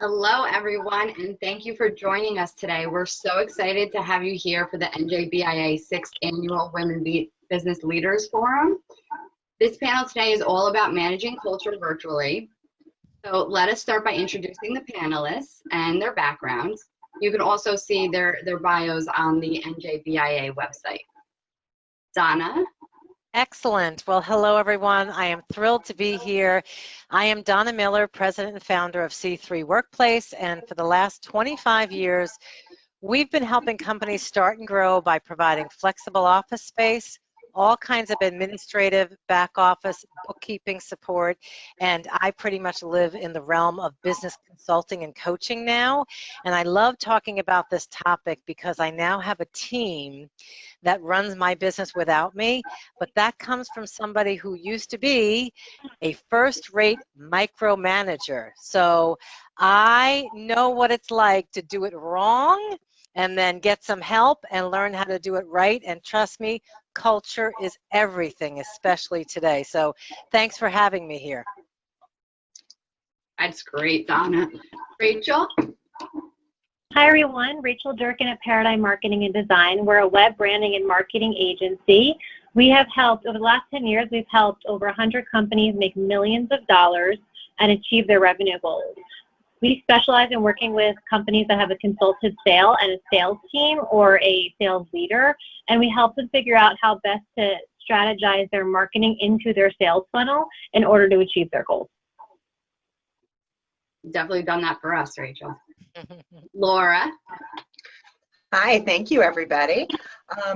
Hello, everyone, and thank you for joining us today. We're so excited to have you here for the NJBIA 6th Annual Business Leaders Forum. This panel today is all about managing culture virtually. So let us start by introducing the panelists and their backgrounds. You can also see their bios on the NJBIA website. Donna. Excellent. Well, hello, everyone. I am thrilled to be here. I am Donna Miller, president and founder of C3 Workplace, and for the last 25 years, we've been helping companies start and grow by providing flexible office space, all kinds of administrative, back office, bookkeeping support, and I pretty much live in the realm of business consulting and coaching now. And I love talking about this topic because I now have a team that runs my business without me, but that comes from somebody who used to be a first-rate micromanager. So I know what it's like to do it wrong and then get some help and learn how to do it right. And trust me, culture is everything, especially today. So thanks for having me here. That's great, Donna. Rachel? Hi, everyone. Rachel Durkin at Paradigm Marketing and Design. We're a web branding and marketing agency. We have helped, over the last 10 years, we've helped over 100 companies make millions of dollars and achieve their revenue goals. We specialize in working with companies that have a consulted sale and a sales team or a sales leader, and we help them figure out how best to strategize their marketing into their sales funnel in order to achieve their goals. Definitely done that for us, Rachel. Laura. Hi, thank you, everybody.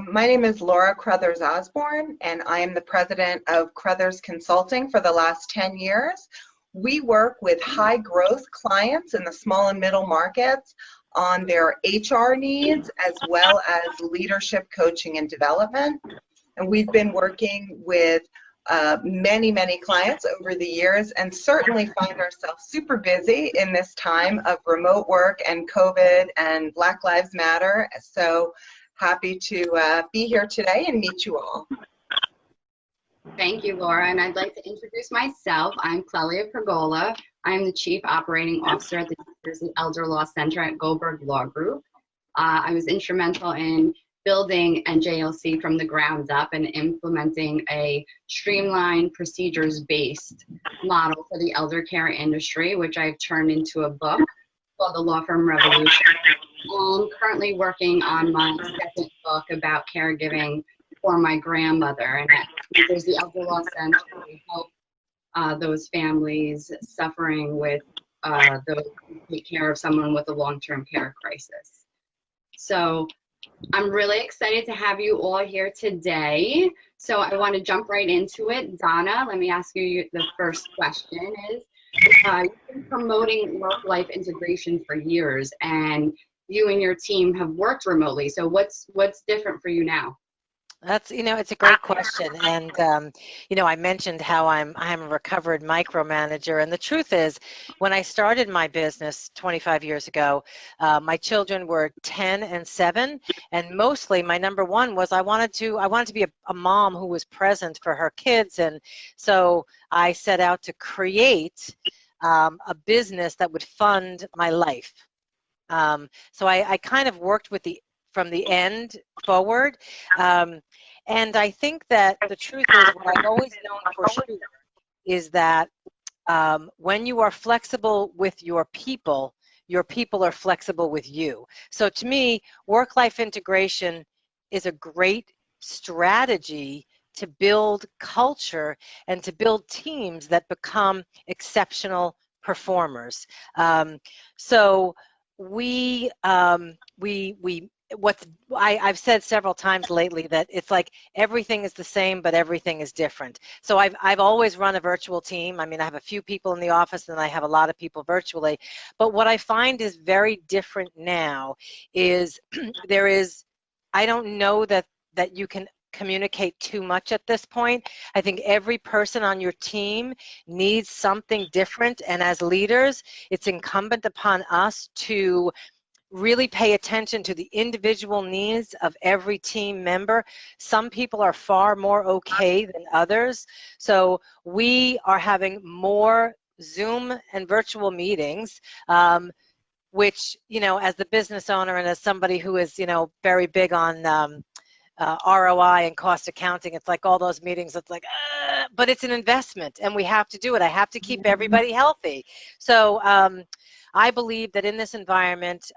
My name is Laura Crothers Osborne, and I am the president of Crothers Consulting for the last 10 years. We work with high growth clients in the small and middle markets on their HR needs as well as leadership coaching and development. And we've been working with many clients over the years and certainly find ourselves super busy in this time of remote work and COVID and Black Lives Matter. So happy to be here today and meet you all. Thank you, Laura, and I'd like to introduce myself. I'm Claudia Pergola. I'm the Chief Operating Officer at the New Jersey Elder Law Center at Goldberg Law Group. I was instrumental in building NJLC from the ground up and implementing a streamlined procedures-based model for the elder care industry, which I've turned into a book called The Law Firm Revolution. I'm currently working on my second book about caregiving for my grandmother, and at New Jersey Elder Law Center, we help those families suffering with those who take care of someone with a long-term care crisis. So I'm really excited to have you all here today. So I want to jump right into it. Donna, let me ask you the first question is, you've been promoting work-life integration for years, and you and your team have worked remotely. So what's different for you now? That's, it's a great question. And, I mentioned how I'm a recovered micromanager. And the truth is, when I started my business 25 years ago, my children were 10 and 7. And mostly my number one was I wanted to be a mom who was present for her kids. And so I set out to create a business that would fund my life. So I kind of worked from the end forward. And I think that the truth is, what I've always known for sure is that when you are flexible with your people are flexible with you. So to me, work-life integration is a great strategy to build culture and to build teams that become exceptional performers. So I've said several times lately that it's like everything is the same, but everything is different. So I've always run a virtual team. I mean, I have a few people in the office and I have a lot of people virtually. But what I find is very different now is I don't know that you can communicate too much at this point. I think every person on your team needs something different. And as leaders, it's incumbent upon us to really pay attention to the individual needs of every team member. Some people are far more okay than others. So we are having more Zoom and virtual meetings, which, you know, as the business owner and as somebody who is, you know, very big on ROI and cost accounting, it's like all those meetings, it's like, but it's an investment and we have to do it. I have to keep everybody healthy. So I believe that in this environment,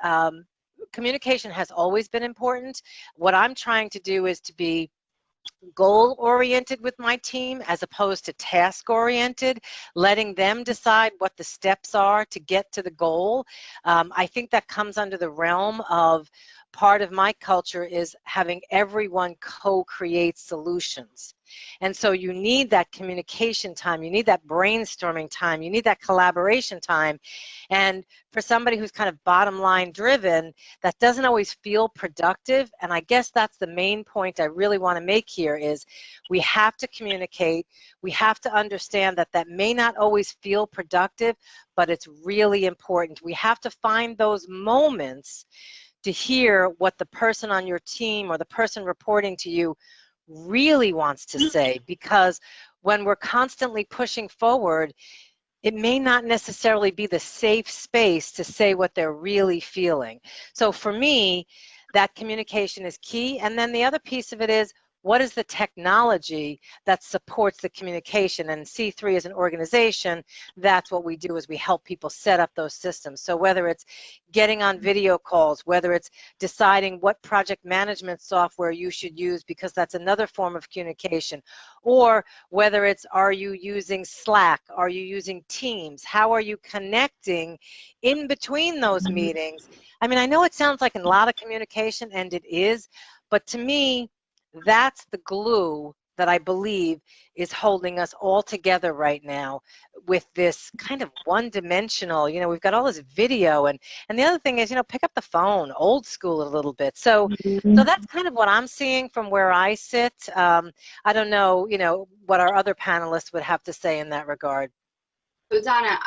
communication has always been important. What I'm trying to do is to be goal-oriented with my team as opposed to task-oriented, letting them decide what the steps are to get to the goal. I think that comes under the realm of part of my culture is having everyone co-create solutions. And so you need that communication time, you need that brainstorming time, you need that collaboration time. And for somebody who's kind of bottom line driven, that doesn't always feel productive. And I guess that's the main point I really want to make here is we have to communicate. We have to understand that that may not always feel productive, but it's really important. We have to find those moments to hear what the person on your team or the person reporting to you really wants to say, because when we're constantly pushing forward, it may not necessarily be the safe space to say what they're really feeling. So for me, that communication is key. And then the other piece of it is, what is the technology that supports the communication? And C3 as an organization, that's what we do, is we help people set up those systems. So whether it's getting on video calls, whether it's deciding what project management software you should use, because that's another form of communication, or whether it's, are you using Slack? Are you using Teams? How are you connecting in between those meetings? I mean, I know it sounds like a lot of communication, and it is, but to me, that's the glue that I believe is holding us all together right now with this kind of one-dimensional, you know, we've got all this video, and the other thing is, you know, pick up the phone, old school a little bit. So that's kind of what I'm seeing from where I sit. I don't know, you know, what our other panelists would have to say in that regard. So Donna,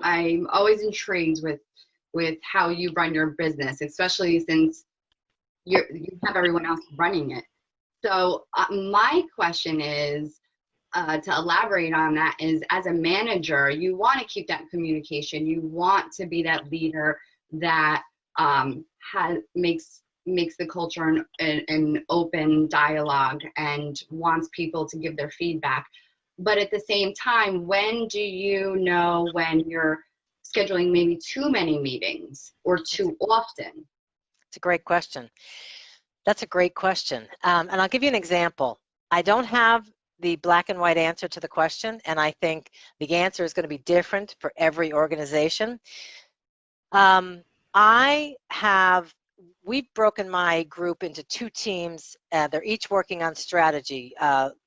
I'm always intrigued with how you run your business, especially since you have everyone else running it. So my question is, to elaborate on that, is as a manager, you want to keep that communication. You want to be that leader that makes the culture an open dialogue and wants people to give their feedback. But at the same time, when do you know when you're scheduling maybe too many meetings or too often? It's a great question. That's a great question. And I'll give you an example. I don't have the black and white answer to the question, and I think the answer is going to be different for every organization. We've broken my group into two teams. They're each working on strategy.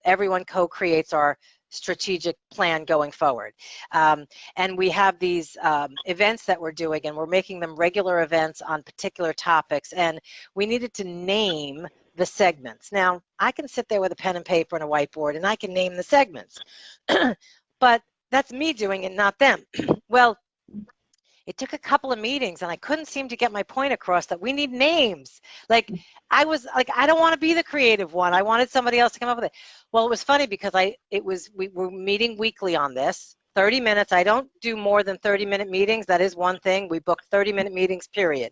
Everyone co-creates our strategic plan going forward. And we have these events that we're doing, and we're making them regular events on particular topics. And we needed to name the segments. Now, I can sit there with a pen and paper and a whiteboard, and I can name the segments. But that's me doing it, not them. Well, it took a couple of meetings, and I couldn't seem to get my point across that we need names. Like, I was like, I don't want to be the creative one. I wanted somebody else to come up with it. Well, it was funny because we were meeting weekly on this, 30 minutes. I don't do more than 30-minute meetings. That is one thing. We book 30-minute meetings, period.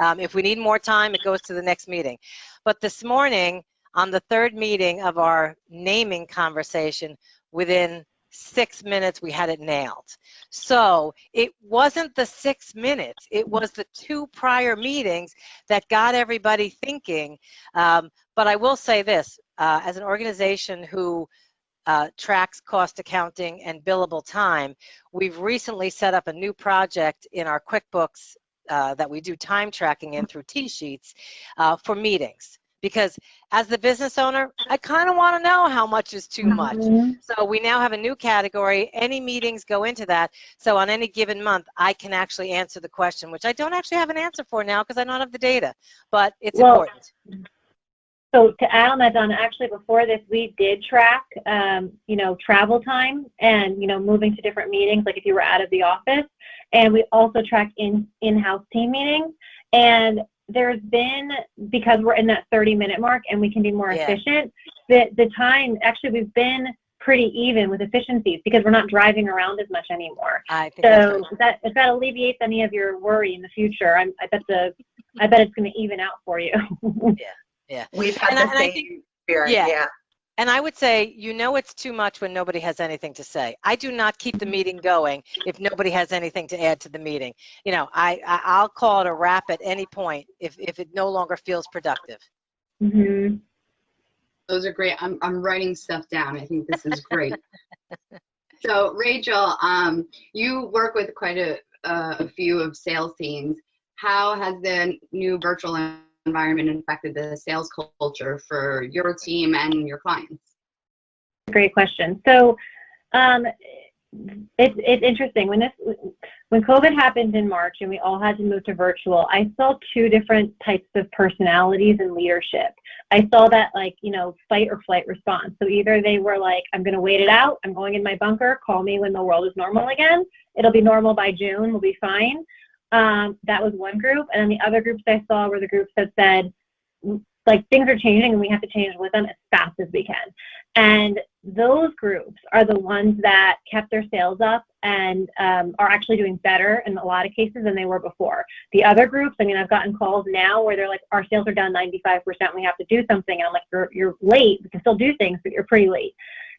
If we need more time, it goes to the next meeting. But this morning, on the third meeting of our naming conversation, within 6 minutes, we had it nailed. So it wasn't the 6 minutes, it was the 2 prior meetings that got everybody thinking. But I will say this, as an organization who tracks cost accounting and billable time, we've recently set up a new project in our QuickBooks that we do time tracking in through T-sheets for meetings. Because as the business owner, I kind of want to know how much is too much. So we now have a new category. Any meetings go into that. So on any given month, I can actually answer the question, which I don't actually have an answer for now because I don't have the data, but it's important. So to add on that, Donna, actually before this, we did track, you know, travel time and, you know, moving to different meetings, like if you were out of the office. And we also track in-house team meetings. And there's been, because we're in that 30-minute mark and we can be more efficient, the time, actually we've been pretty even with efficiencies because we're not driving around as much anymore. I think that's So if that alleviates any of your worry in the future, I bet it's going to even out for you. Yeah. We've had And the same experience. Yeah. And I would say, it's too much when nobody has anything to say. I do not keep the meeting going if nobody has anything to add to the meeting. I'll call it a wrap at any point if it no longer feels productive. Mm-hmm. Those are great. I'm writing stuff down. I think this is great. So Rachel, you work with quite a few of sales teams. How has the new virtual environment affected the sales culture for your team and your clients? Great question. So it's interesting. When COVID happened in March and we all had to move to virtual, I saw two different types of personalities in leadership. I saw that fight or flight response. So either they were like, I'm going to wait it out. I'm going in my bunker. Call me when the world is normal again. It'll be normal by June. We'll be fine. That was one group. And then the other groups I saw were the groups that said, things are changing and we have to change with them as fast as we can. And those groups are the ones that kept their sales up and are actually doing better in a lot of cases than they were before. The other groups, I've gotten calls now where they're like, our sales are down 95%, we have to do something. And I'm like, you're late, we can still do things, but you're pretty late.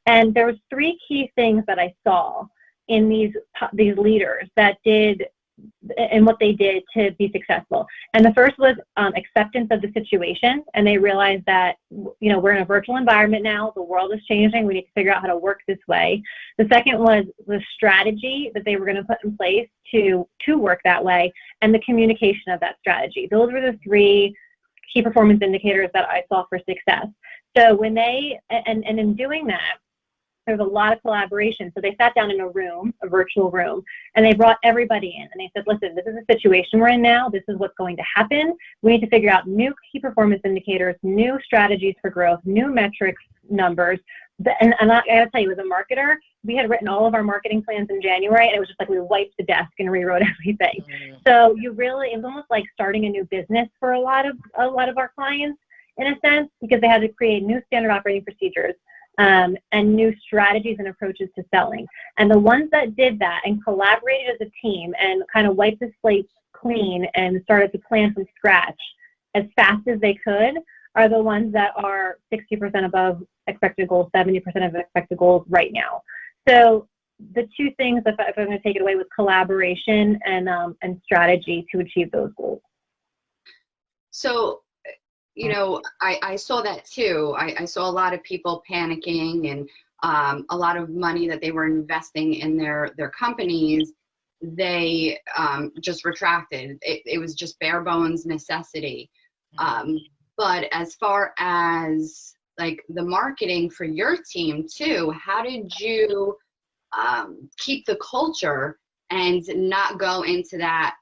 And there was three key things that I saw in these leaders that did and what they did to be successful. And the first was acceptance of the situation. And they realized that, we're in a virtual environment now. The world is changing. We need to figure out how to work this way. The second was the strategy that they were going to put in place to work that way and the communication of that strategy. Those were the three key performance indicators that I saw for success. So when and in doing that, there was a lot of collaboration. So they sat down in a virtual room, and they brought everybody in. And they said, listen, this is the situation we're in now. This is what's going to happen. We need to figure out new key performance indicators, new strategies for growth, new metrics, numbers. And I got to tell you, as a marketer, we had written all of our marketing plans in January, and it was just like we wiped the desk and rewrote everything. Mm-hmm. So it was almost like starting a new business for a lot of our clients, in a sense, because they had to create new standard operating procedures. And new strategies and approaches to selling. And the ones that did that and collaborated as a team and kind of wiped the slate clean and started to plan from scratch as fast as they could are the ones that are 60% above expected goals, 70% of expected goals right now. So the two things, if I'm going to take it away, was collaboration and strategy to achieve those goals. So I saw that too. I saw a lot of people panicking and a lot of money that they were investing in their companies, they just retracted. It was just bare bones necessity. But as far as the marketing for your team too, how did you keep the culture and not go into that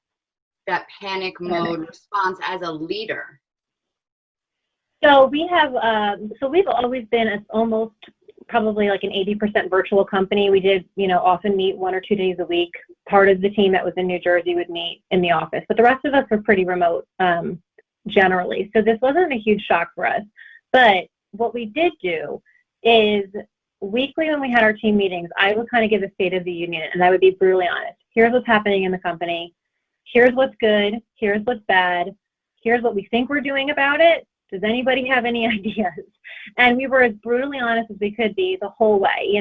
panic mode response as a leader? So we've always been almost probably like an 80% virtual company. We did, often meet 1 or 2 days a week. Part of the team that was in New Jersey would meet in the office, but the rest of us were pretty remote generally. So this wasn't a huge shock for us. But what we did do is weekly when we had our team meetings, I would kind of give a state of the union, and I would be brutally honest. Here's what's happening in the company. Here's what's good. Here's what's bad. Here's what we think we're doing about it. Does anybody have any ideas? And we were as brutally honest as we could be the whole way.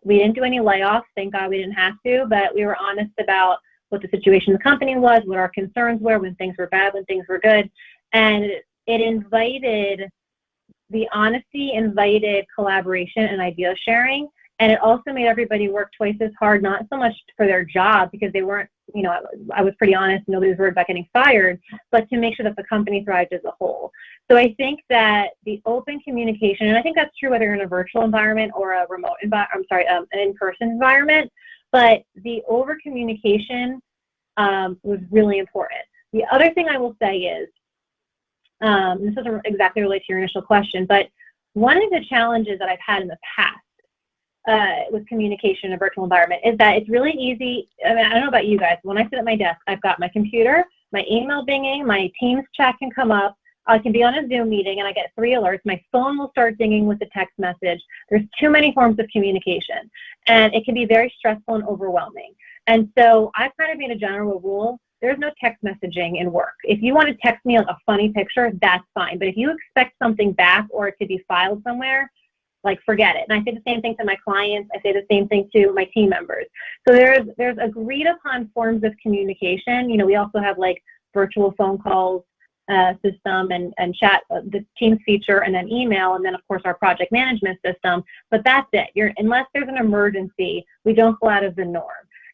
We didn't do any layoffs. Thank God we didn't have to, but we were honest about what the situation in the company was, what our concerns were, when things were bad, when things were good. And the honesty invited collaboration and idea sharing. And it also made everybody work twice as hard, not so much for their job, because they weren't, I was pretty honest, nobody was worried about getting fired, but to make sure that the company thrived as a whole. So I think that the open communication, and I think that's true whether you're in a virtual environment or a remote an in-person environment, but the over communication was really important. The other thing I will say is, this doesn't exactly relate to your initial question, but one of the challenges that I've had in the past with communication in a virtual environment is that it's really easy. I don't know about you guys. When I sit at my desk, I've got my computer, my email binging, my Teams chat can come up. I can be on a Zoom meeting and I get 3 alerts. My phone will start dinging with a text message. There's too many forms of communication, and it can be very stressful and overwhelming. And so I've kind of made a general rule. There's no text messaging in work. If you want to text me a funny picture, that's fine. But if you expect something back or it to be filed somewhere, like, forget it. And I say the same thing to my clients. I say the same thing to my team members. So there's agreed upon forms of communication. You know, we also have like virtual phone calls system and chat, the Teams feature, and then email, and then of course our project management system. But that's it. Unless there's an emergency, we don't go out of the norm.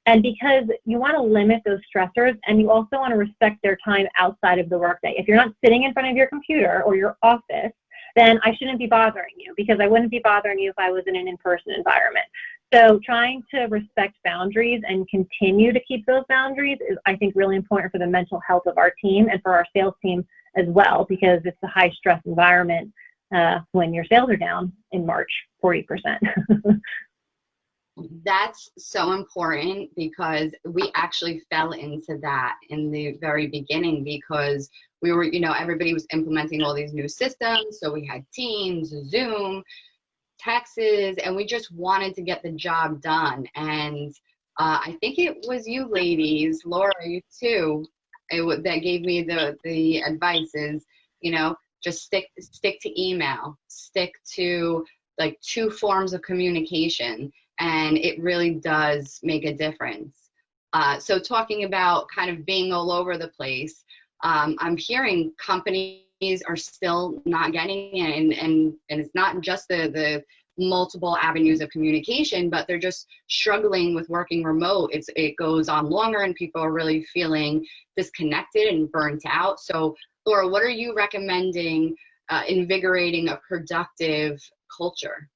And because you want to limit those stressors, and you also want to respect their time outside of the workday. If you're not sitting in front of your computer or your office, then I shouldn't be bothering you, because I wouldn't be bothering you if I was in an in-person environment. So trying to respect boundaries and continue to keep those boundaries is, I think, really important for the mental health of our team and for our sales team as well, because it's a high stress environment when your sales are down in March 40%. That's so important, because we actually fell into that in the very beginning, because we were, you know, everybody was implementing all these new systems. So we had Teams, Zoom, texts, and we just wanted to get the job done. And I think it was you ladies, Laura, you too, that gave me the advice is, you know, just stick to email, stick to like 2 forms of communication, and it really does make a difference. So talking about kind of being all over the place, I'm hearing companies are still not getting it, and it's not just the multiple avenues of communication, but they're just struggling with working remote. It goes on longer, and people are really feeling disconnected and burnt out. So Laura, what are you recommending invigorating a productive culture?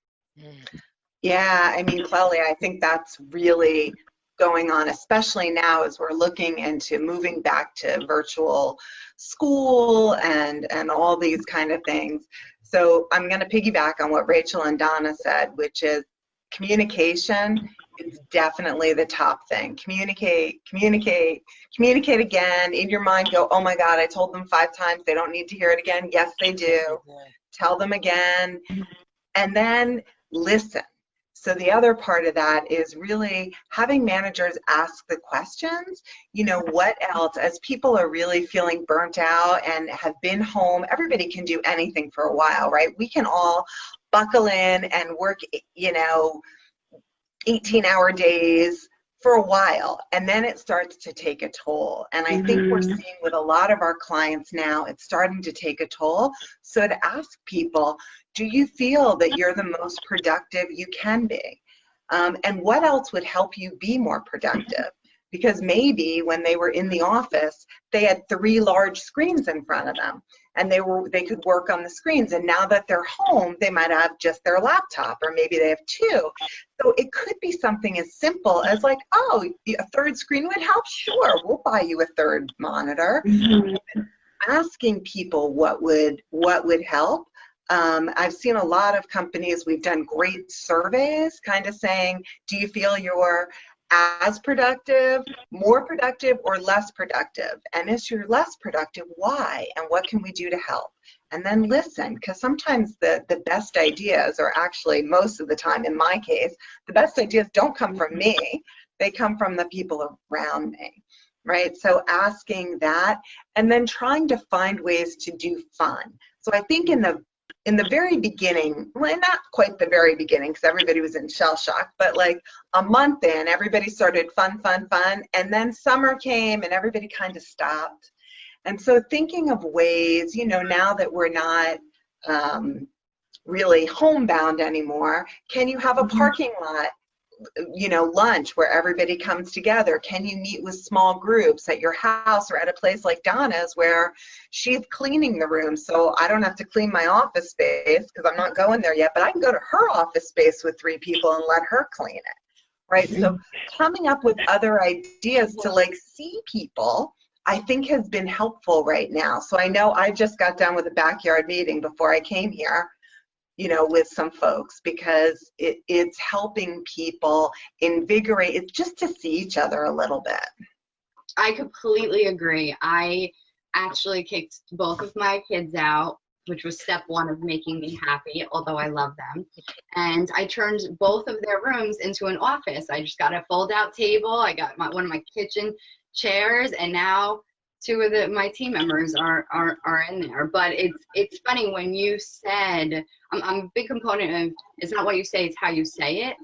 Yeah, I mean, Claudia, I think that's really going on, especially now as we're looking into moving back to virtual school and all these kind of things. So I'm going to piggyback on what Rachel and Donna said, which is communication is definitely the top thing. Communicate again. In your mind, go, oh my God, I told them 5 times. They don't need to hear it again. Yes, they do. Tell them again. And then listen. So the other part of that is really having managers ask the questions, you know, what else, as people are really feeling burnt out and have been home. Everybody can do anything for a while, right? We can all buckle in and work, you know, 18-hour days for a while, and then it starts to take a toll. And I think we're seeing with a lot of our clients now, it's starting to take a toll. So to ask people, do you feel that you're the most productive you can be? And what else would help you be more productive? Because maybe when they were in the office, they had 3 large screens in front of them, and they could work on the screens. And now that they're home, they might have just their laptop, or maybe they have 2. So it could be something as simple as like, oh, a 3rd screen would help. Sure, we'll buy you a 3rd monitor. Asking people what would help. I've seen a lot of companies, we've done great surveys kind of saying, do you feel you're as productive, more productive, or less productive? And if you're less productive, why? And what can we do to help? And then listen, because sometimes the best ideas are actually, most of the time in my case, the best ideas don't come from me, they come from the people around me, right? So asking that, and then trying to find ways to do fun. So I think in the very beginning, well, not quite the very beginning, because everybody was in shell shock, but like a month in, everybody started fun, and then summer came and everybody kind of stopped. And so thinking of ways, you know, now that we're not really homebound anymore, can you have a parking lot, you know, lunch where everybody comes together? Can you meet with small groups at your house or at a place like Donna's where she's cleaning the room, so I don't have to clean my office space because I'm not going there yet, but I can go to her office space with 3 people and let her clean it, right? So coming up with other ideas to like see people, I think has been helpful right now. So I know I just got done with a backyard meeting before I came here, you know, with some folks, because it's helping people invigorate. It's just to see each other a little bit. I completely agree. I actually kicked both of my kids out, which was step one of making me happy, although I love them. And I turned both of their rooms into an office. I just got a fold-out table. I got one of my kitchen chairs, and now two of my team members are in there. But it's funny when you said, I'm a big component of, it's not what you say, it's how you say it.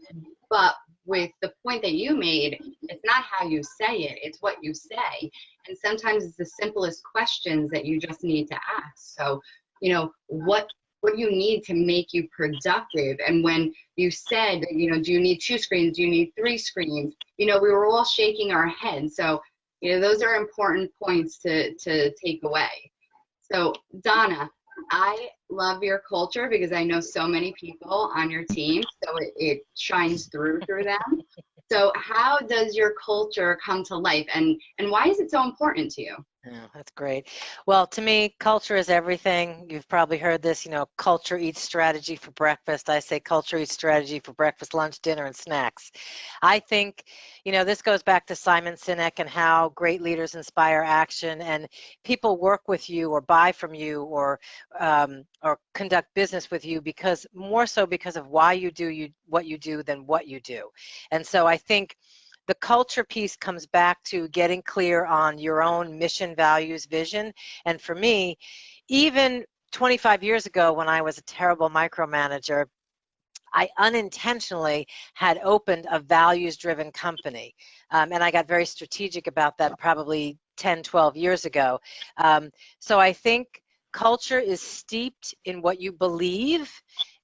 But with the point that you made, it's not how you say it, it's what you say. And sometimes it's the simplest questions that you just need to ask. So, you know, what do you need to make you productive? And when you said, you know, do you need 2 screens? Do you need 3 screens? You know, we were all shaking our heads. So, you know, those are important points to take away. So, Donna, I love your culture because I know so many people on your team, so it shines through them. So how does your culture come to life, and why is it so important to you? Oh, that's great. Well, to me, culture is everything. You've probably heard this, you know, culture eats strategy for breakfast. I say culture eats strategy for breakfast, lunch, dinner, and snacks. I think, you know, this goes back to Simon Sinek and how great leaders inspire action, and people work with you or buy from you or conduct business with you because more so because of why you do what you do than what you do. And so I think the culture piece comes back to getting clear on your own mission, values, vision. And for me, even 25 years ago when I was a terrible micromanager, I unintentionally had opened a values-driven company. And I got very strategic about that probably 10, 12 years ago. So I think culture is steeped in what you believe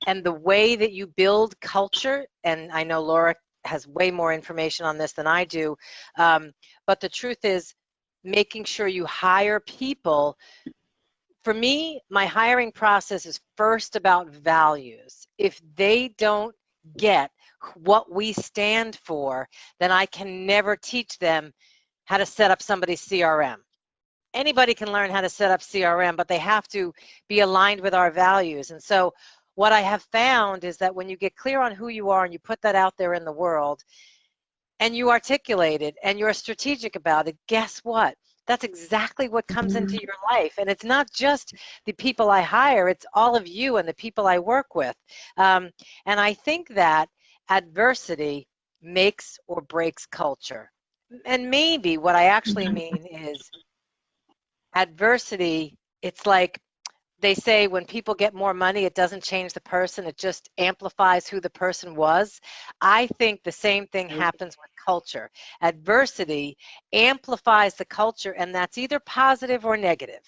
and the way that you build culture. And I know Laura has way more information on this than I do. But the truth is making sure you hire people. For me, my hiring process is first about values. If they don't get what we stand for, then I can never teach them how to set up somebody's CRM. Anybody can learn how to set up CRM, but they have to be aligned with our values. And so what I have found is that when you get clear on who you are and you put that out there in the world and you articulate it and you're strategic about it, guess what? That's exactly what comes into your life. And it's not just the people I hire, it's all of you and the people I work with. And I think that adversity makes or breaks culture. And maybe what I actually mean is adversity, it's like they say when people get more money, it doesn't change the person, it just amplifies who the person was. I think the same thing happens with culture. Adversity amplifies the culture, and that's either positive or negative.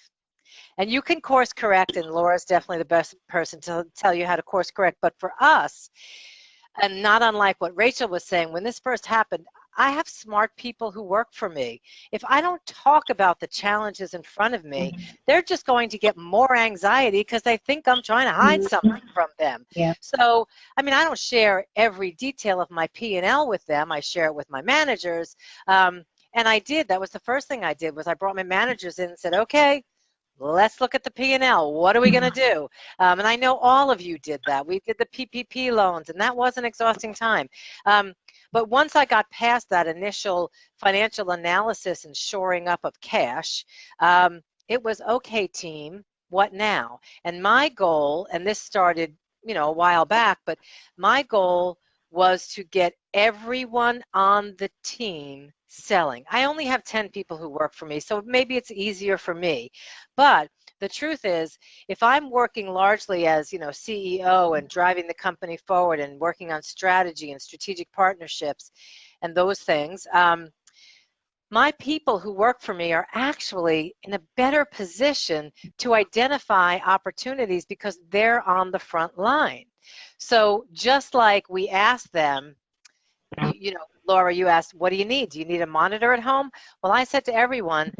And you can course correct, and Laura's definitely the best person to tell you how to course correct. But for us, and not unlike what Rachel was saying, when this first happened, I have smart people who work for me. If I don't talk about the challenges in front of me, they're just going to get more anxiety because they think I'm trying to hide something from them. Yeah. So, I mean, I don't share every detail of my P&L with them. I share it with my managers. And I did. That was the first thing I did was I brought my managers in and said, okay, let's look at the P&L. What are we going to do? And I know all of you did that. We did the PPP loans, and that was an exhausting time. But once I got past that initial financial analysis and shoring up of cash, it was, okay, team, what now? And my goal, and this started, you know, a while back, but my goal was to get everyone on the team selling. I only have 10 people who work for me, so maybe it's easier for me. But the truth is, if I'm working largely as, you know, CEO and driving the company forward and working on strategy and strategic partnerships and those things, my people who work for me are actually in a better position to identify opportunities because they're on the front line. So just like we ask them, you know, Laura, you asked, what do you need? Do you need a monitor at home? Well, I said to everyone,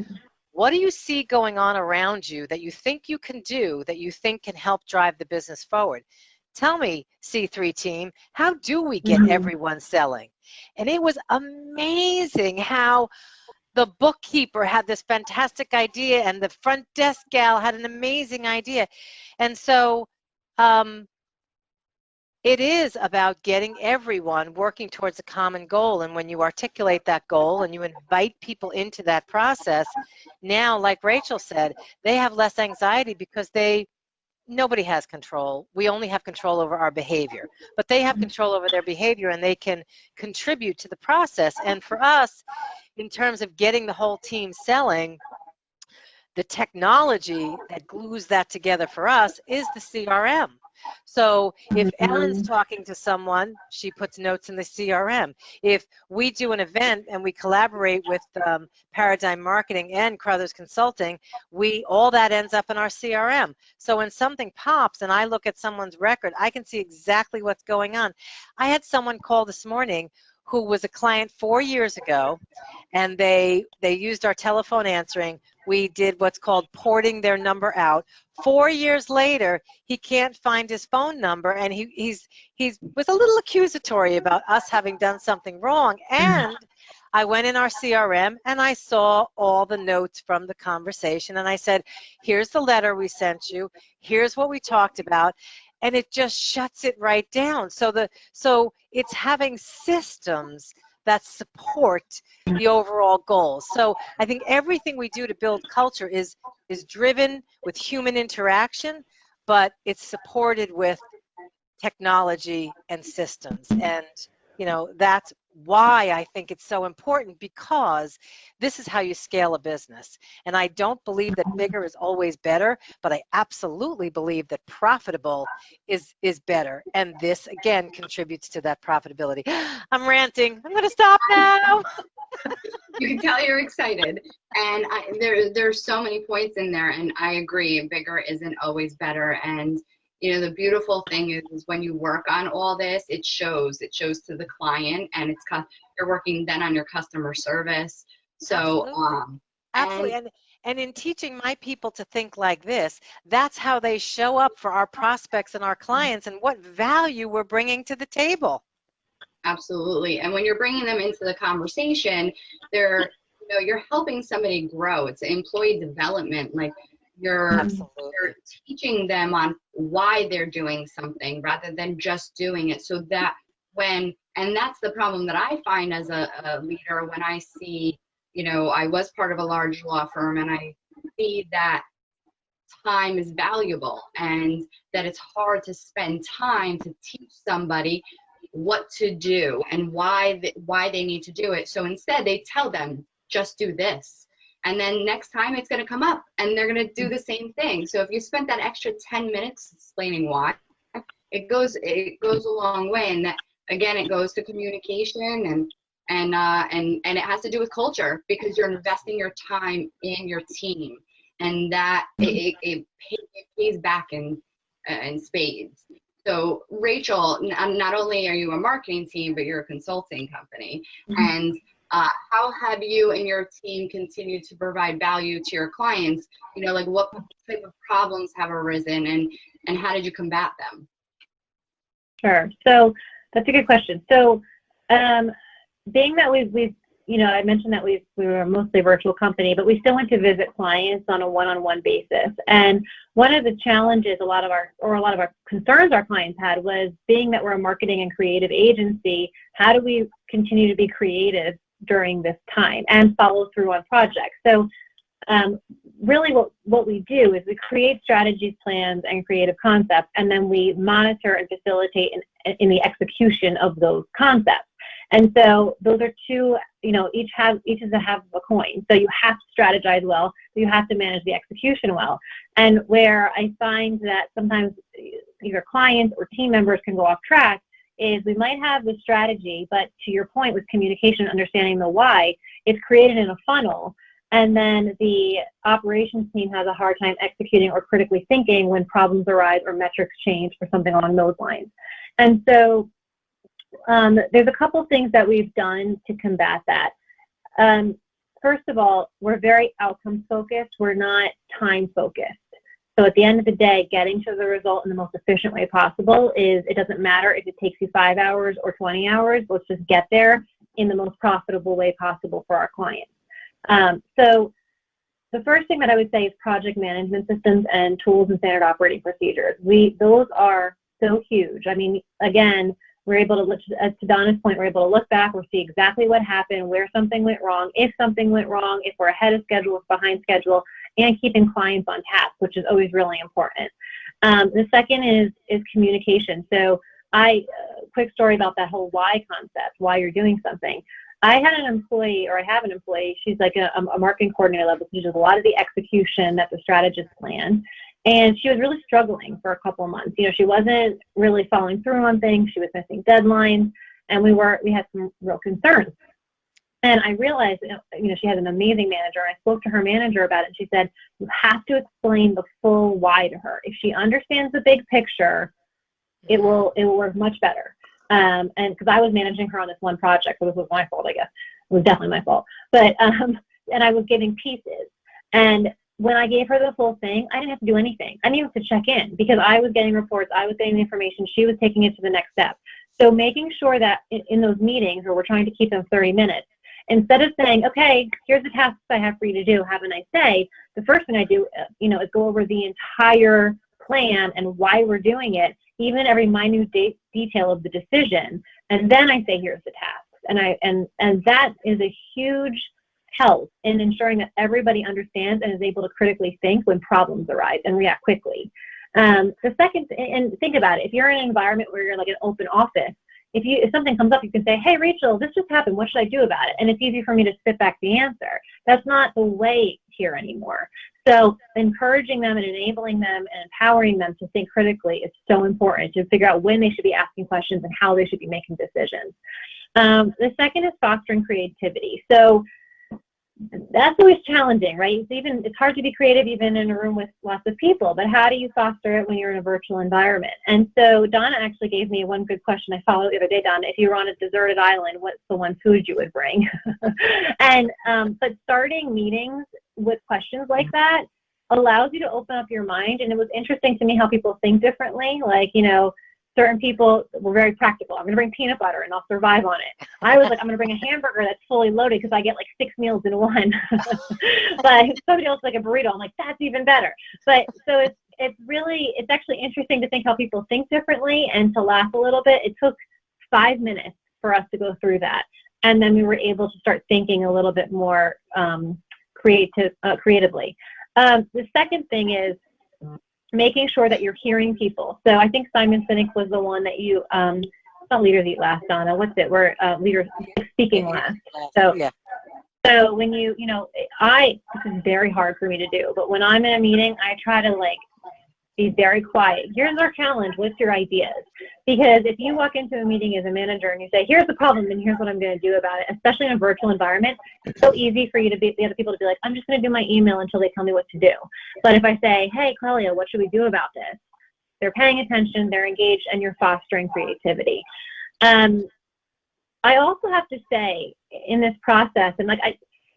what do you see going on around you that you think you can do, that you think can help drive the business forward? Tell me, C3 team, how do we get everyone selling? And it was amazing how the bookkeeper had this fantastic idea and the front desk gal had an amazing idea. And so it is about getting everyone working towards a common goal. And when you articulate that goal and you invite people into that process, now, like Rachel said, they have less anxiety because nobody has control. We only have control over our behavior, but they have control over their behavior and they can contribute to the process. And for us, in terms of getting the whole team selling, the technology that glues that together for us is the CRM. So if Ellen's talking to someone, she puts notes in the CRM. If we do an event and we collaborate with Paradigm Marketing and Crothers Consulting, all that ends up in our CRM. So when something pops and I look at someone's record, I can see exactly what's going on. I had someone call this morning who was a client 4 years ago, and they used our telephone answering. We did what's called porting their number out. 4 years later, he can't find his phone number, and he was a little accusatory about us having done something wrong. And I went in our CRM and I saw all the notes from the conversation, and I said, here's the letter we sent you, here's what we talked about, and it just shuts it right down. So it's having systems that support the overall goals. So I think everything we do to build culture is driven with human interaction, but it's supported with technology and systems. And that's why I think it's so important, because this is how you scale a business. And I don't believe that bigger is always better, but I absolutely believe that profitable is better. And this, again, contributes to that profitability. I'm ranting. I'm going to stop now. You can tell you're excited. And there's so many points in there, and I agree, bigger isn't always better. And the beautiful thing is when you work on all this, it shows to the client, and you're working then on your customer service. So absolutely. And in teaching my people to think like this, that's how they show up for our prospects and our clients, and what value we're bringing to the table. Absolutely. And when you're bringing them into the conversation, you're helping somebody grow. It's employee development. Like you're teaching them on why they're doing something rather than just doing it. So that and that's the problem that I find as a leader when I see, I was part of a large law firm, and I see that time is valuable and that it's hard to spend time to teach somebody what to do and why they need to do it. So instead they tell them, just do this. And then next time it's going to come up and they're going to do the same thing. So if you spent that extra 10 minutes explaining why, it goes a long way. And that, again, it goes to communication and it has to do with culture, because you're investing your time in your team, and that it pays back in spades. So Rachel, not only are you a marketing team, but you're a consulting company. And how have you and your team continued to provide value to your clients? Like what type of problems have arisen, and how did you combat them? Sure. So that's a good question. So being that we've I mentioned that we were a mostly virtual company, but we still went to visit clients on a one-on-one basis. And one of the challenges a lot of our concerns our clients had was, being that we're a marketing and creative agency, how do we continue to be creative during this time and follow through on projects? So really what we do is we create strategies, plans, and creative concepts, and then we monitor and facilitate in the execution of those concepts. And so those are two, each is a half of a coin. So you have to strategize well, but you have to manage the execution well. And where I find that sometimes either clients or team members can go off track is we might have the strategy, but to your point with communication, understanding the why, it's created in a funnel. And then the operations team has a hard time executing or critically thinking when problems arise or metrics change or something along those lines. And so there's a couple things that we've done to combat that. First of all, we're very outcomes focused. We're not time focused. So at the end of the day, getting to the result in the most efficient way possible it doesn't matter if it takes you 5 hours or 20 hours, let's just get there in the most profitable way possible for our clients. So the first thing that I would say is project management systems and tools and standard operating procedures. Those are so huge. I mean, again, we're able to look, to Donna's point, we're able to look back, we'll see exactly what happened, where something went wrong, if something went wrong, if we're ahead of schedule, if behind schedule, and keeping clients on task, which is always really important. The second is communication. So quick story about that whole why concept, why you're doing something. I had an employee, or I have an employee, she's like a marketing coordinator level, she does a lot of the execution that the strategist planned. And she was really struggling for a couple of months. You know, she wasn't really following through on things. She was missing deadlines, and we had some real concerns. And I realized, you know, she had an amazing manager. I spoke to her manager about it, and she said, you have to explain the full why to her. If she understands the big picture, it will work much better. And because I was managing her on this one project, so this was my fault, I guess. It was definitely my fault. But and I was giving pieces. And when I gave her the full thing, I didn't have to do anything. I didn't even have to check in because I was getting reports, I was getting the information, she was taking it to the next step. So making sure that in those meetings where we're trying to keep them 30 minutes, instead of saying, okay, here's the tasks I have for you to do, have a nice day, the first thing I do, you know, is go over the entire plan and why we're doing it, even every minute detail of the decision. And then I say, here's the tasks. And that is a huge help in ensuring that everybody understands and is able to critically think when problems arise and react quickly. The second, and think about it, if you're in an environment where you're like an open office, if something comes up, you can say, hey, Rachel, this just happened. What should I do about it? And it's easy for me to spit back the answer. That's not the way here anymore. So encouraging them and enabling them and empowering them to think critically is so important to figure out when they should be asking questions and how they should be making decisions. The second is fostering creativity. So that's always challenging, right? It's hard to be creative even in a room with lots of people, but how do you foster it when you're in a virtual environment? And so Donna actually gave me one good question I followed the other day, Donna. If you were on a deserted island, what's the one food you would bring? And but starting meetings with questions like that allows you to open up your mind. And it was interesting to me how people think differently. Like, you know, certain people were very practical. I'm going to bring peanut butter and I'll survive on it. I was like, I'm going to bring a hamburger that's fully loaded because I get like 6 meals in one. But somebody else like a burrito. I'm like, that's even better. But so it's actually interesting to think how people think differently and to laugh a little bit. It took 5 minutes for us to go through that. And then we were able to start thinking a little bit more creatively. The second thing is making sure that you're hearing people. So I think Simon Sinek was the one that you, not leaders eat last, Donna, what's it? We're leaders speaking last. So, yeah. So when you know, this is very hard for me to do, but when I'm in a meeting, I try to like be very quiet. Here's our challenge. What's your ideas? Because if you walk into a meeting as a manager and you say, here's the problem and here's what I'm going to do about it, especially in a virtual environment, it's so easy for you to be the other people to be like, I'm just going to do my email until they tell me what to do. But if I say, hey, Claudia, what should we do about this? They're paying attention, they're engaged, and you're fostering creativity. I also have to say in this process, and like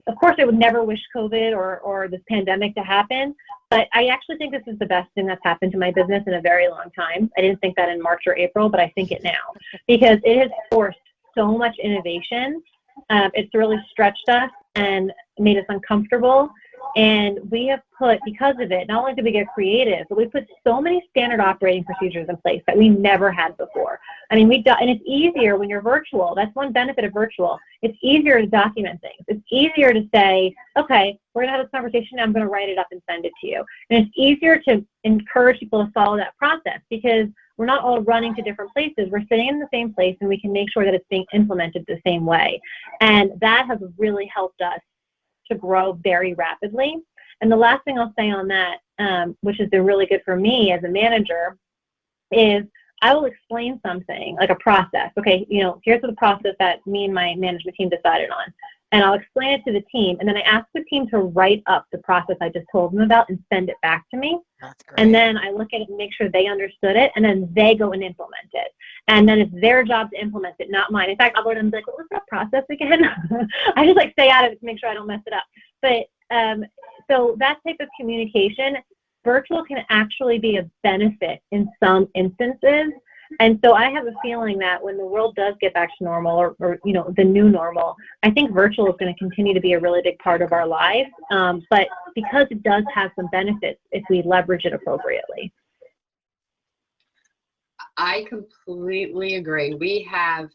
of course, I would never wish COVID or this pandemic to happen, but I actually think this is the best thing that's happened to my business in a very long time. I didn't think that in March or April, but I think it now because it has forced so much innovation. It's really stretched us and made us uncomfortable. And we have put, because of it, not only did we get creative, but we put so many standard operating procedures in place that we never had before. I mean, and it's easier when you're virtual. That's one benefit of virtual. It's easier to document things. It's easier to say, okay, we're going to have this conversation. I'm going to write it up and send it to you. And it's easier to encourage people to follow that process because we're not all running to different places. We're sitting in the same place and we can make sure that it's being implemented the same way. And that has really helped us to grow very rapidly. And the last thing I'll say on that, which has been really good for me as a manager, is I will explain something like a process. Okay, you know, here's the process that me and my management team decided on. And I'll explain it to the team. And then I ask the team to write up the process I just told them about and send it back to me. That's great. And then I look at it and make sure they understood it. And then they go and implement it. And then it's their job to implement it, not mine. In fact, I'll go to them and be like, what was that process again? I just like stay out of it to make sure I don't mess it up. But so that type of communication, virtual can actually be a benefit in some instances. And so I have a feeling that when the world does get back to normal or you know, the new normal, I think virtual is going to continue to be a really big part of our lives. But because it does have some benefits if we leverage it appropriately. I completely agree. We have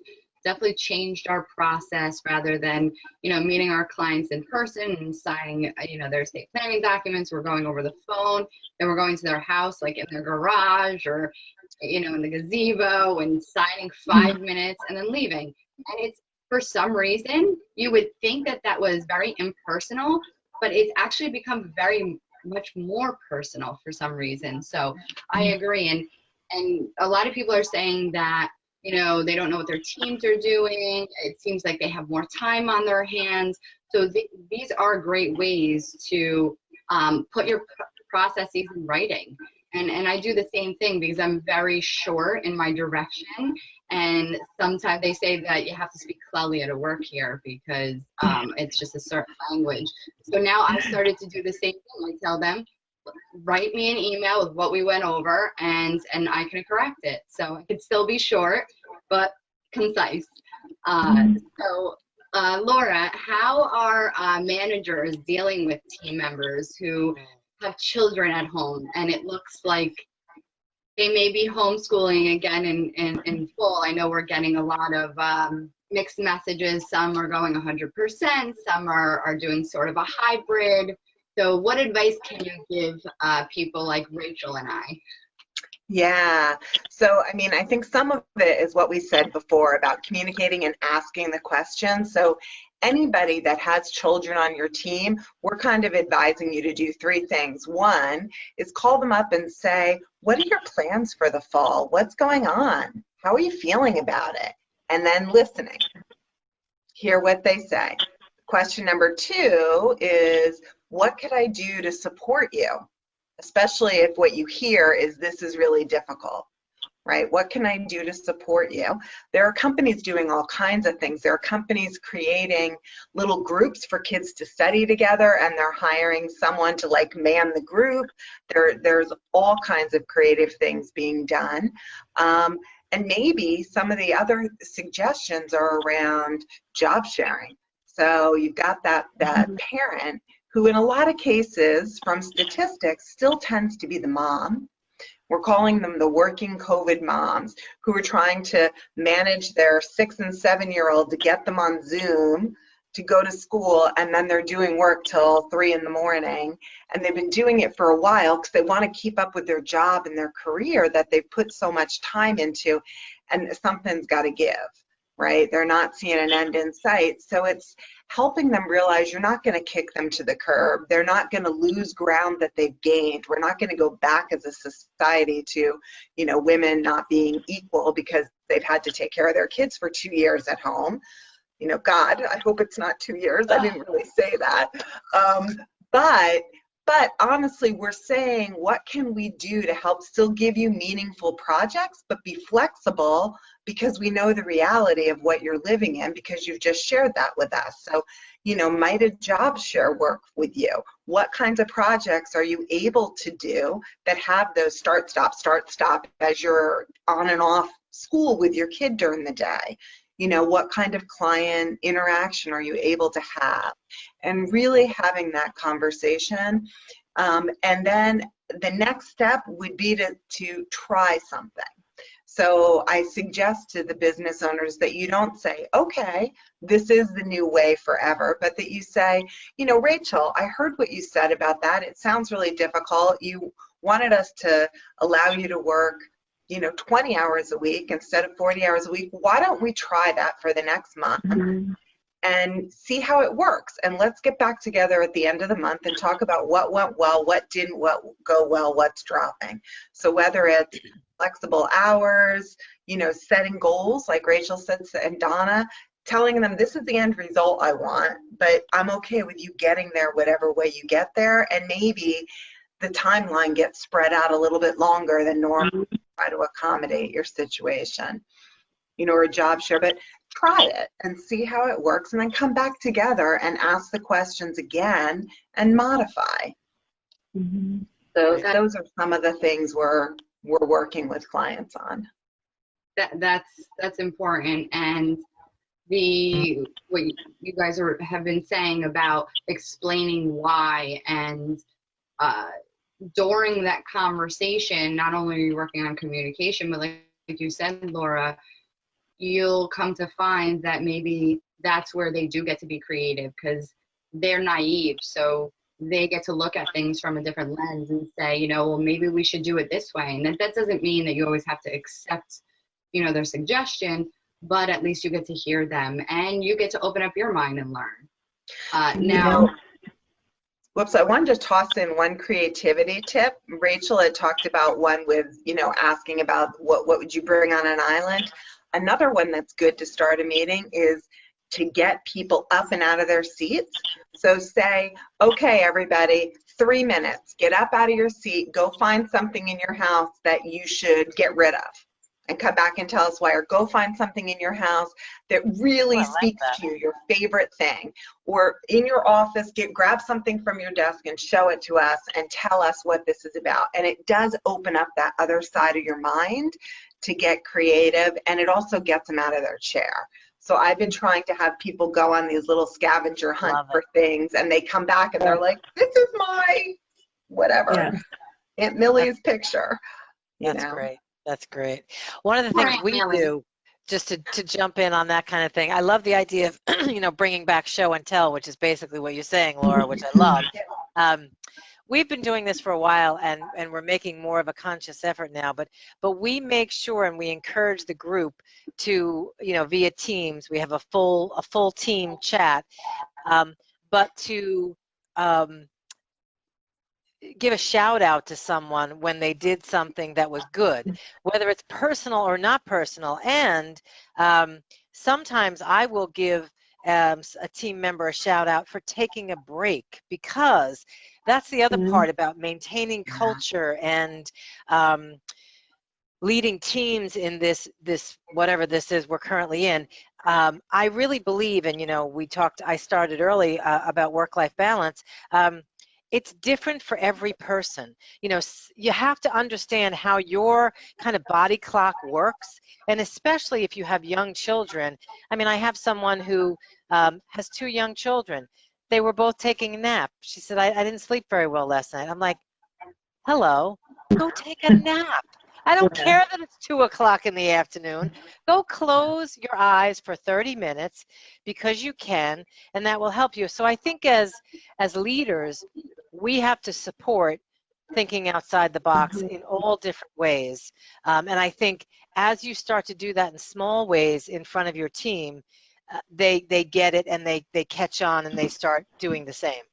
definitely changed our process rather than, meeting our clients in person and signing, their estate planning documents. We're going over the phone, then we're going to their house, like in their garage or, in the gazebo, and signing 5 minutes and then leaving. And it's, for some reason, you would think that that was very impersonal, but it's actually become very much more personal for some reason. So I agree. And a lot of people are saying that, they don't know what their teams are doing. It seems like they have more time on their hands. So these are great ways to put your processes in writing. And I do the same thing because I'm very short in my direction. And sometimes they say that you have to speak Claudia to work here because it's just a certain language. So now I've started to do the same thing. I tell them, write me an email with what we went over, and I can correct it. So it could still be short, but concise. So Laura, how are managers dealing with team members who have children at home, and it looks like they may be homeschooling again in full? I know we're getting a lot of mixed messages. Some are going 100%, some are doing sort of a hybrid. So what advice can you give people like Rachel and I? Yeah. So, I mean, I think some of it is what we said before about communicating and asking the question. So anybody that has children on your team, we're kind of advising you to do three things. One is call them up and say, what are your plans for the fall? What's going on? How are you feeling about it? And then listening. Hear what they say. Question number two is, what could I do to support you? Especially if what you hear is this is really difficult, right? What can I do to support you? There are companies doing all kinds of things. There are companies creating little groups for kids to study together, and they're hiring someone to like man the group. There's all kinds of creative things being done. And maybe some of the other suggestions are around job sharing. So you've got that parent who in a lot of cases, from statistics, still tends to be the mom. We're calling them the working COVID moms who are trying to manage their 6 and 7-year-old to get them on Zoom to go to school, and then they're doing work till 3 in the morning. And they've been doing it for a while because they want to keep up with their job and their career that they've put so much time into, and something's got to give. Right? They're not seeing an end in sight. So it's helping them realize you're not going to kick them to the curb. They're not going to lose ground that they've gained. We're not going to go back as a society to, women not being equal because they've had to take care of their kids for 2 years at home. God, I hope it's not 2 years. I didn't really say that. But honestly, we're saying, what can we do to help still give you meaningful projects, but be flexible because we know the reality of what you're living in because you've just shared that with us. So, might a job share work with you? What kinds of projects are you able to do that have those start, stop as you're on and off school with your kid during the day? What kind of client interaction are you able to have? And really having that conversation. And then the next step would be to try something. So I suggest to the business owners that you don't say, okay, this is the new way forever, but that you say, Rachel, I heard what you said about that. It sounds really difficult. You wanted us to allow you to work 20 hours a week instead of 40 hours a week. Why don't we try that for the next month and see how it works? And let's get back together at the end of the month and talk about what went well, what didn't go well, what's dropping. So whether it's flexible hours, setting goals like Rachel said, and Donna, telling them this is the end result I want, but I'm okay with you getting there whatever way you get there, and maybe the timeline gets spread out a little bit longer than normal to try to accommodate your situation, or a job share. But try it and see how it works, and then come back together and ask the questions again and modify. So those are some of the things we're working with clients on. That's important. And what you guys have been saying about explaining why, and during that conversation, not only are you working on communication, but like you said, Laura, you'll come to find that maybe that's where they do get to be creative because they're naive. So they get to look at things from a different lens and say, you know, well, maybe we should do it this way. And that doesn't mean that you always have to accept, you know, their suggestion, but at least you get to hear them and you get to open up your mind and learn. Now, whoops, I wanted to toss in one creativity tip. Rachel had talked about one with, you know, asking about what would you bring on an island. Another one that's good to start a meeting is to get people up and out of their seats. So say, okay, everybody, 3 minutes, get up out of your seat, go find something in your house that you should get rid of and come back and tell us why, or go find something in your house that really speaks to you, your favorite thing, or in your office, grab something from your desk and show it to us and tell us what this is about. And it does open up that other side of your mind to get creative, and it also gets them out of their chair. So I've been trying to have people go on these little scavenger hunt for things, and they come back and they're like, this is my whatever, Aunt Millie's picture. That's great. That's great. One of the things we do, just to jump in on that kind of thing, I love the idea of, you know, bringing back show and tell, which is basically what you're saying, Laura, which I love. We've been doing this for a while, and we're making more of a conscious effort now, but we make sure and we encourage the group to, you know, via Teams, we have a full team chat, but to give a shout out to someone when they did something that was good, whether it's personal or not personal. And sometimes I will give a team member a shout out for taking a break, because that's the other part about maintaining culture and leading teams in this whatever this is we're currently in. I really believe, and you know, I started early about work-life balance. It's different for every person. You know, you have to understand how your kind of body clock works, and especially if you have young children. I mean, I have someone who has 2 young children. They were both taking a nap. She said, I didn't sleep very well last night. I'm like, hello, go take a nap. I don't care that it's 2 o'clock in the afternoon. Go close your eyes for 30 minutes because you can, and that will help you. So I think as leaders, we have to support thinking outside the box in all different ways. And I think as you start to do that in small ways in front of your team, they get it, and they catch on, and they start doing the same.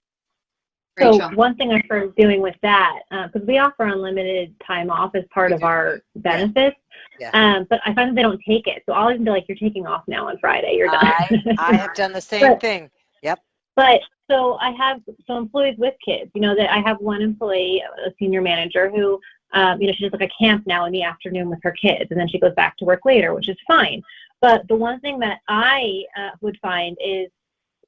So one thing I started doing with that, because we offer unlimited time off as part of our benefits, but I find that they don't take it. So I'll even be like, you're taking off now on Friday. You're done. I have done the same thing. Yep. But so I have some employees with kids. You know, that I have one employee, a senior manager, who, you know, she does like a camp now in the afternoon with her kids, and then she goes back to work later, which is fine. But the one thing that I would find is,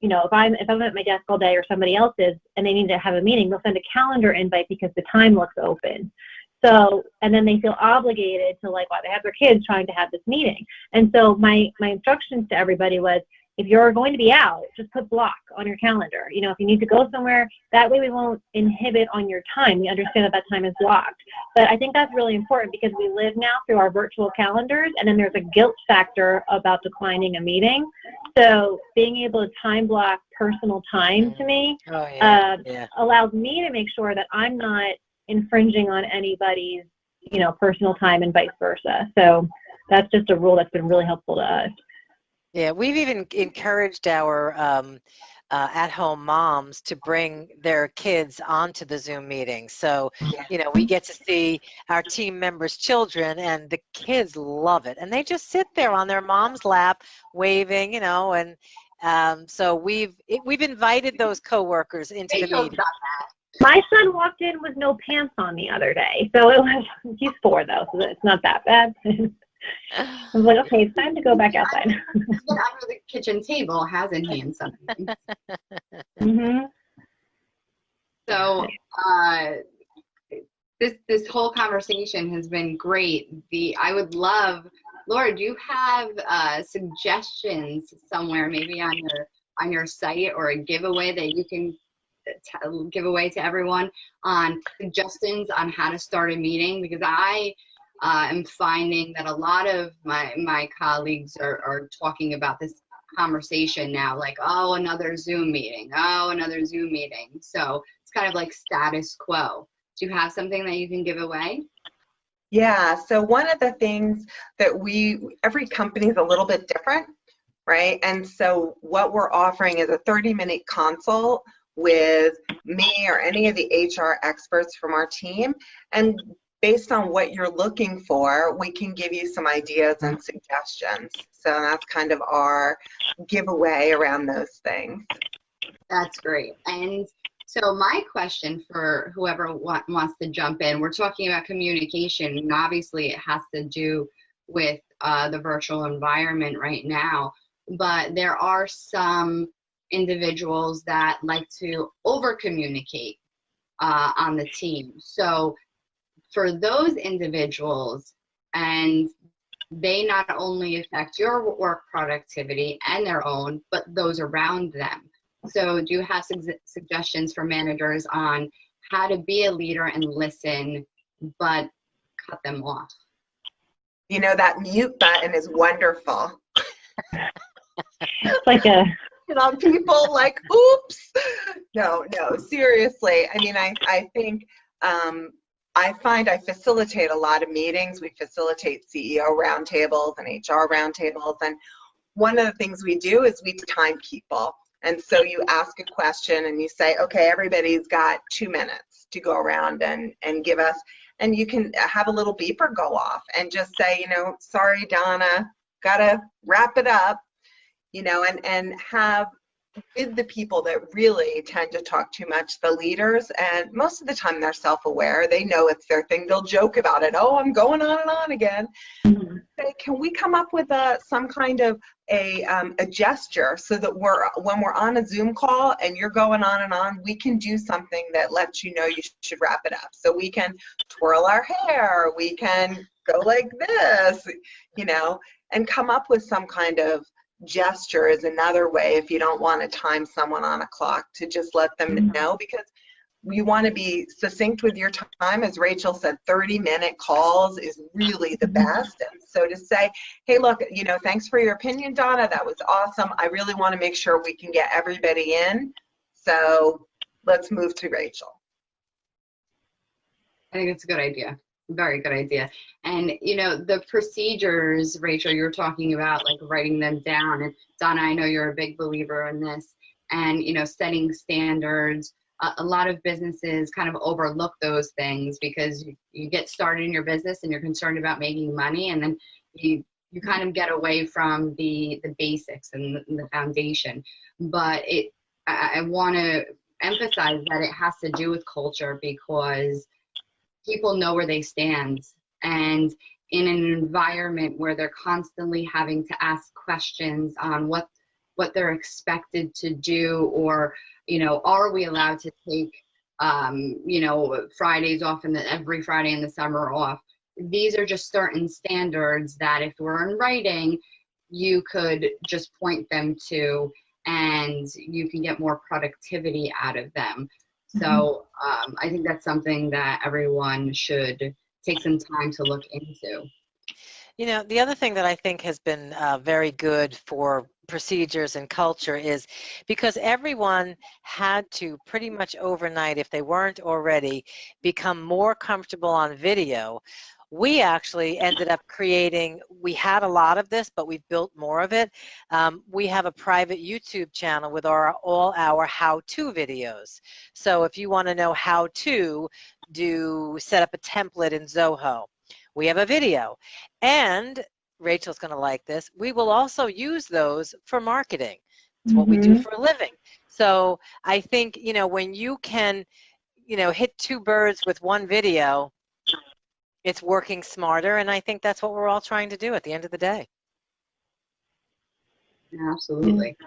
you know, if I'm at my desk all day or somebody else is, and they need to have a meeting, they'll send a calendar invite because the time looks open. So, and then they feel obligated to, like, while they have their kids, trying to have this meeting. And so my instructions to everybody was, if you're going to be out, just put block on your calendar. You know, if you need to go somewhere, that way we won't inhibit on your time. We understand that that time is blocked. But I think that's really important because we live now through our virtual calendars, and then there's a guilt factor about declining a meeting. So being able to time block personal time to me allows me to make sure that I'm not infringing on anybody's, you know, personal time and vice versa. So that's just a rule that's been really helpful to us. Yeah, we've even encouraged our at-home moms to bring their kids onto the Zoom meeting. So, you know, we get to see our team members' children, and the kids love it. And they just sit there on their mom's lap, waving, you know, and so we've invited those coworkers into the meeting. My son walked in with no pants on the other day. So it was, he's 4 though, so it's not that bad. I was like, okay, it's time to go back outside. Get under the kitchen table, hasn't he, in some things? So this whole conversation has been great. I would love, Laura, do you have suggestions somewhere, maybe on your site, or a giveaway that you can give away to everyone on suggestions on how to start a meeting? Because I'm finding that a lot of my colleagues are talking about this conversation now, like, oh, another Zoom meeting, oh, another Zoom meeting. So it's kind of like status quo. Do you have something that you can give away? Yeah, so one of the things that every company is a little bit different, right? And so what we're offering is a 30-minute consult with me or any of the HR experts from our team. And based on what you're looking for, we can give you some ideas and suggestions. So that's kind of our giveaway around those things. That's great. And so my question for whoever wants to jump in, we're talking about communication, and obviously it has to do with the virtual environment right now, but there are some individuals that like to over communicate on the team. So for those individuals, and they not only affect your work productivity and their own, but those around them. So do you have suggestions for managers on how to be a leader and listen, but cut them off? You know, that mute button is wonderful. It's like a, You know, people like, oops. No, seriously. I mean, I think I find I facilitate a lot of meetings. We facilitate CEO roundtables and HR roundtables. And one of the things we do is we time people. And so you ask a question and you say, okay, everybody's got 2 minutes to go around and give us, and you can have a little beeper go off and just say, you know, sorry, Donna, gotta wrap it up, you know, and have with the people that really tend to talk too much, the leaders, and most of the time they're self-aware, they know it's their thing, they'll joke about it, oh, I'm going on and on again. Say, can we come up with some kind of a gesture so that when we're on a Zoom call and you're going on and on, we can do something that lets you know you should wrap it up. So we can twirl our hair, we can go like this, you know, and come up with some kind of gesture is another way, if you don't want to time someone on a clock, to just let them know, because you want to be succinct with your time. As Rachel said, 30-minute calls is really the best. And so to say, hey, look, you know, thanks for your opinion, Donna, that was awesome. I really want to make sure we can get everybody in. So let's move to Rachel. I think it's a good idea. Very good idea. And, you know, the procedures, Rachel, you were talking about, like writing them down. And Donna, I know you're a big believer in this. And, you know, setting standards. A lot of businesses kind of overlook those things because you get started in your business and you're concerned about making money. And then you kind of get away from the basics and the foundation. But I want to emphasize that it has to do with culture, because people know where they stand, and in an environment where they're constantly having to ask questions on what they're expected to do, or, you know, are we allowed to take, you know, Fridays off and every Friday in the summer off? These are just certain standards that if we're in writing, you could just point them to, and you can get more productivity out of them. So I think that's something that everyone should take some time to look into. You know, the other thing that I think has been very good for procedures and culture is because everyone had to pretty much overnight, if they weren't already, become more comfortable on video. We actually ended up creating, we had a lot of this, but we've built more of it. We have a private YouTube channel with all our how-to videos. So if you want to know how to set up a template in Zoho, we have a video. And Rachel's going to like this. We will also use those for marketing. It's what we do for a living. So I think, you know, when you can, you know, hit 2 birds with 1 video, it's working smarter, and I think that's what we're all trying to do at the end of the day. Absolutely.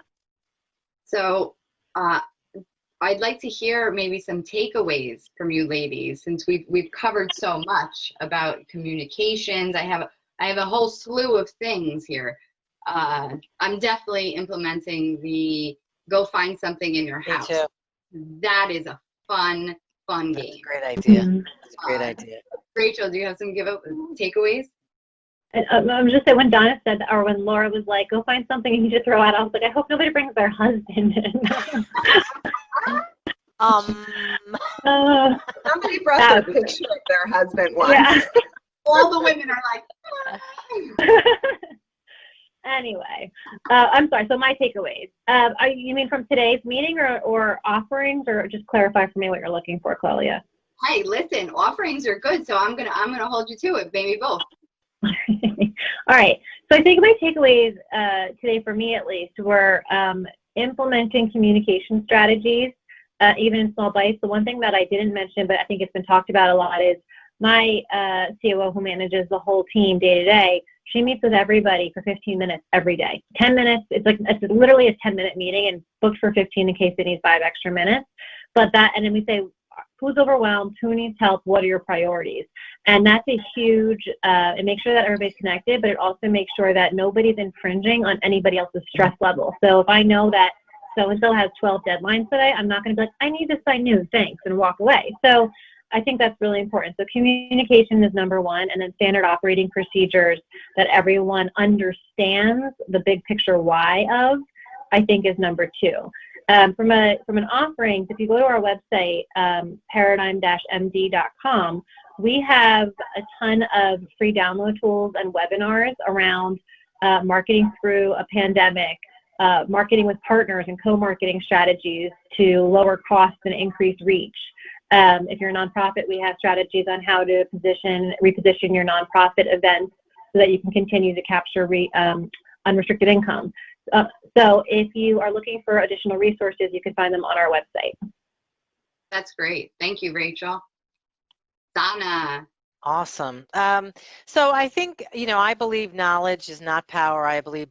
So I'd like to hear maybe some takeaways from you ladies, since we've covered so much about communications. I have a whole slew of things here. I'm definitely implementing the go find something in your house. Me too. That is a fun fun That's a game. great idea. Mhm. That's a great idea. Rachel, do you have some takeaways? I'm just saying when Donna said, or when Laura was like, go find something you need to throw out, I was like, I hope nobody brings their husband in. Somebody brought that their would be picture of their husband once. Yeah. All the women are like, Anyway, I'm sorry. So my takeaways. You mean from today's meeting or offerings, or just clarify for me what you're looking for, Claudia? hey, listen, offerings are good, so I'm gonna hold you to it, maybe both. All right. So I think my takeaways today, for me at least, were implementing communication strategies, even in small bites. The one thing that I didn't mention, but I think it's been talked about a lot, is my COO, who manages the whole team day to day. She meets with everybody for 15 minutes every day. 10 minutes. It's literally a 10-minute meeting, and booked for 15 in case they need 5 extra minutes. But and then we say, who's overwhelmed? Who needs help? What are your priorities? And that's a huge, it makes sure that everybody's connected, but it also makes sure that nobody's infringing on anybody else's stress level. So if I know that so-and-so has 12 deadlines today, I'm not going to be like, I need this by noon, thanks, and walk away. So I think that's really important. So communication is number one, and then standard operating procedures that everyone understands the big picture why of, I think, is number two. From an offering, if you go to our website, paradigm-md.com, we have a ton of free download tools and webinars around marketing through a pandemic, marketing with partners and co-marketing strategies to lower costs and increase reach. If you're a nonprofit, we have strategies on how to reposition your nonprofit events so that you can continue to capture unrestricted income. So if you are looking for additional resources, you can find them on our website. That's great. Thank you, Rachel. Donna. Awesome. So I think, I believe knowledge is not power. I believe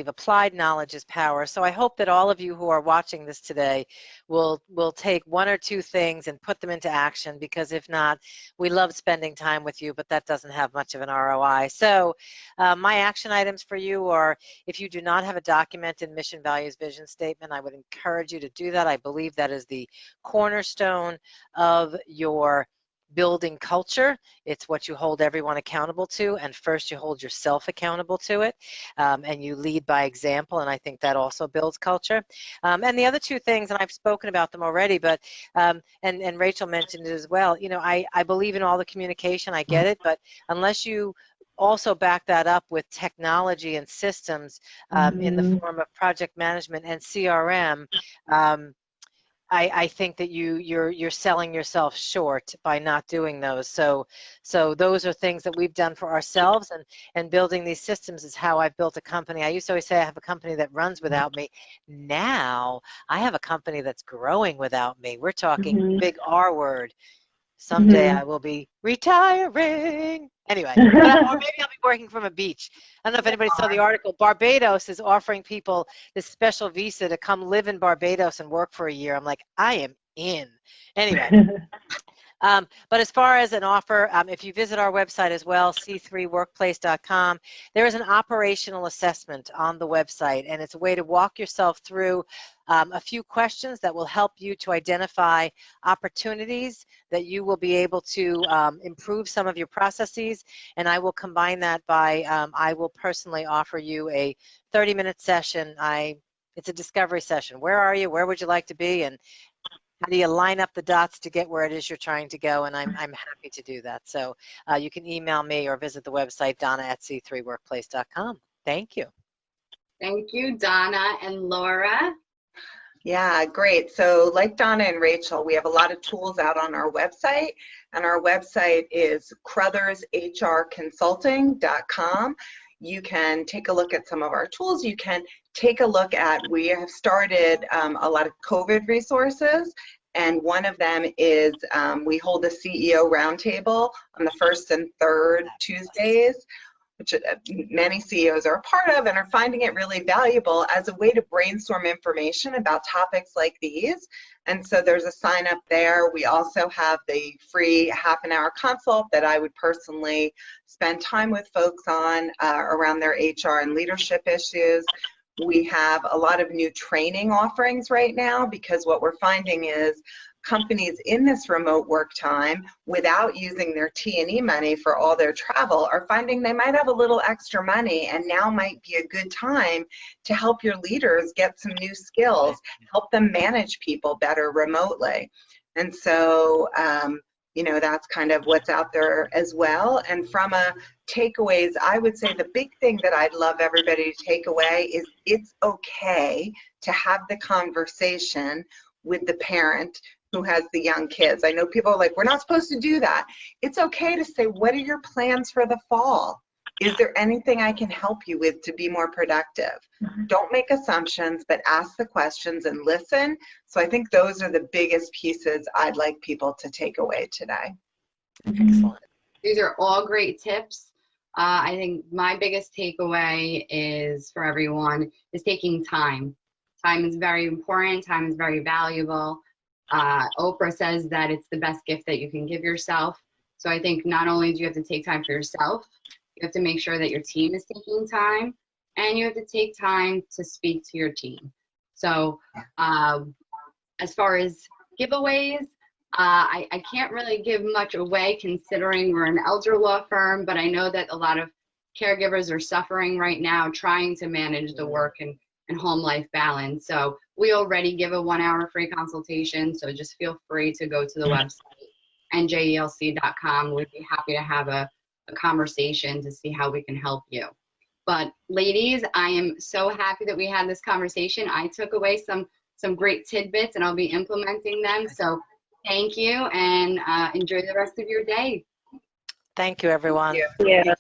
applied knowledge is power. So I hope that all of you who are watching this today will take one or two things and put them into action, because if not, we love spending time with you, but that doesn't have much of an ROI. So my action items for you are, if you do not have a documented mission, values, vision statement, I would encourage you to do that. I believe that is the cornerstone of your building culture. It's what you hold everyone accountable to, and first you hold yourself accountable to it, and you lead by example, and I think that also builds culture. And the other two things, and I've spoken about them already, but and Rachel mentioned it as well, I believe in all the communication, I get it, but unless you also back that up with technology and systems in the form of project management and CRM, I think that you're selling yourself short by not doing those. So those are things that we've done for ourselves, and building these systems is how I've built a company. I used to always say I have a company that runs without me. Now I have a company that's growing without me. We're talking big R word. Someday I will be retiring. Anyway, or maybe I'll be working from a beach. I don't know if anybody saw the article. Barbados is offering people this special visa to come live in Barbados and work for a year. I'm like, I am in. Anyway. But as far as an offer, if you visit our website as well, c3workplace.com, there is an operational assessment on the website, and it's a way to walk yourself through a few questions that will help you to identify opportunities that you will be able to improve some of your processes, and I will combine that by, I will personally offer you a 30-minute session. It's a discovery session. Where are you? Where would you like to be? And how do you line up the dots to get where it is you're trying to go? And I'm happy to do that. So you can email me or visit the website, donna@c3workplace.com. Thank you. Thank you, Donna and Laura. Yeah, great. So like Donna and Rachel, we have a lot of tools out on our website, and our website is crothershrconsulting.com. You can take a look at some of our tools. You can take a look at, we have started a lot of COVID resources, and one of them is we hold a CEO roundtable on the first and third Tuesdays, which many CEOs are a part of and are finding it really valuable as a way to brainstorm information about topics like these. And so there's a sign up there. We also have the free half-an-hour consult that I would personally spend time with folks on around their HR and leadership issues. We have a lot of new training offerings right now, because what we're finding is companies in this remote work time, without using their T&E money for all their travel, are finding they might have a little extra money, and now might be a good time to help your leaders get some new skills, help them manage people better remotely. And so, you know, that's kind of what's out there as well. And from a takeaways, I would say the big thing that I'd love everybody to take away is it's okay to have the conversation with the parent who has the young kids. I know people are like, we're not supposed to do that. It's okay to say, what are your plans for the fall? Is there anything I can help you with to be more productive? Don't make assumptions, but ask the questions and listen. So I think those are the biggest pieces I'd like people to take away today. Excellent. These are all great tips. I think my biggest takeaway is for everyone is taking time. Time is very important. Time is very valuable. Oprah says that it's the best gift that you can give yourself. So I think not only do you have to take time for yourself, you have to make sure that your team is taking time, and you have to take time to speak to your team. So as far as giveaways, I can't really give much away considering we're an elder law firm, but I know that a lot of caregivers are suffering right now trying to manage the work and home life balance. So we already give a 1-hour free consultation, so just feel free to go to the website, njelc.com. We'd be happy to have a conversation to see how we can help you. But ladies, I am so happy that we had this conversation. I took away some great tidbits, and I'll be implementing them. So thank you, and enjoy the rest of your day. Thank you, everyone. Thank you.